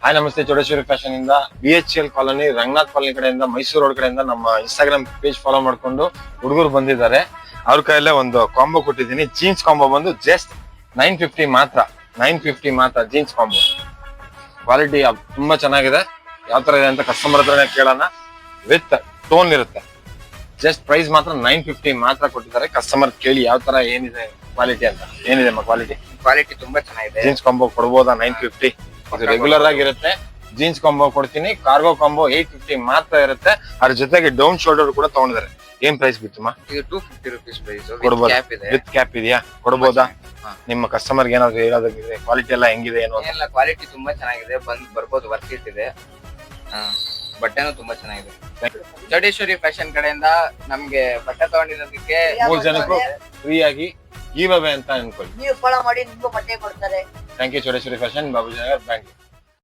Hi ನಮಸ್ತೆ, Chowdeshwari fashion ಇಂದ BHL colony, Ranganath colony ಕಡೆಯಿಂದ, ಮೈಸೂರು ರೋಡ್ ಕಡೆಯಿಂದ ನಮ್ಮ ಇನ್ಸ್ಟಾಗ್ರಾಮ್ ಪೇಜ್ ಫಾಲೋ ಮಾಡ್ಕೊಂಡು ಹುಡುಗರು ಬಂದಿದ್ದಾರೆ. ಅವ್ರ ಕೈಯಲ್ಲೇ ಒಂದು ಕಾಂಬೋ ಕೊಟ್ಟಿದ್ದೀನಿ. ಜೀನ್ಸ್ ಕಾಂಬೋ ಬಂದು ಜಸ್ಟ್ 950 ಮಾತ್ರ. 950 ಮಾತ್ರ ಜೀನ್ಸ್ ಕಾಂಬೋ. ಕ್ವಾಲಿಟಿ ತುಂಬಾ ಚೆನ್ನಾಗಿದೆ. ಯಾವ ತರ ಇದೆ ಅಂತ ಕಸ್ಟಮರ್ ಹತ್ರನೇ ಕೇಳೋಣ. ವಿತ್ ಟೋನ್ ಇರುತ್ತೆ. ಜಸ್ಟ್ ಪ್ರೈಸ್ ಮಾತ್ರ 950 ಮಾತ್ರ ಕೊಟ್ಟಿದ್ದಾರೆ. ಕಸ್ಟಮರ್ ಕೇಳಿ ಯಾವ ತರ ಏನಿದೆ ಕ್ವಾಲಿಟಿ ಅಂತ. ಏನಿದೆ ಕ್ವಾಲಿಟಿ ತುಂಬಾ ಚೆನ್ನಾಗಿದೆ. ಜೀನ್ಸ್ ಕಾಂಬೋ ಕೊಡ್ಬೋದಾ? 950 ಇದು ರೆಗ್ಯುಲರ್ ಆಗಿರುತ್ತೆ. ಜೀನ್ಸ್ ಕಾಂಬೋ ಕೊಡ್ತೀನಿ. ಕಾರ್ಗೋ ಕಾಂಬೋ 850 ಮಾತ್ರ ಇರುತ್ತೆ. ಅದ್ರ ಜೊತೆಗೆ ಡೌನ್ ಶೋಲ್ಡರ್ ಕೂಡ ತಗೊಂಡಿದ್ದಾರೆ. ಏನ್ ಪ್ರೈಸ್ ಬಿತ್ತಮ್ಮ? ಇದು 250 rupees ಪ್ರೈಸ್. ಕೊಡ್ಬೋದಾ? ವಿತ್ ಕ್ಯಾಪ್ ಇದೆಯಾ? ಕೊಡ್ಬೋದಾ? ನಿಮ್ಮ ಕಸ್ಟಮರ್ ಏನಾದ್ರು ಹೇಳೋದಾಗಿದೆ? ಕ್ವಾಲಿಟಿ ಎಲ್ಲ ಹೆಂಗಿದೆ ಏನು? ಎಲ್ಲ ಕ್ವಾಲಿಟಿ ತುಂಬಾ ಚೆನ್ನಾಗಿದೆ. ಬರ್ಬೋದು, ವರ್ಕ್ ಇಟ್ ಇದೆ. ಬಟ್ಟೆನೂ ತುಂಬಾ ಚೆನ್ನಾಗಿದೆ. ಚೌಡೇಶ್ವರಿ ಫ್ಯಾಷನ್ ಕಡೆಯಿಂದ ನಮ್ಗೆ ಬಟ್ಟೆ ತಗೊಂಡಿರೋದಕ್ಕೆ 3 ಜನಕ್ಕೂ ಫ್ರೀ ಆಗಿ ಗಿವ್ ಅವೇ ಅಂತ ಅನ್ಕೊಳ್ಳಿ. ನೀವು ಫಾಲೋ ಮಾಡಿ, ನಿಮ್ಗೂ ಬಟ್ಟೆ ಕೊಡ್ತಾರೆ. Thank you Chowdeshwari fashion, Babuji Nagar, bank.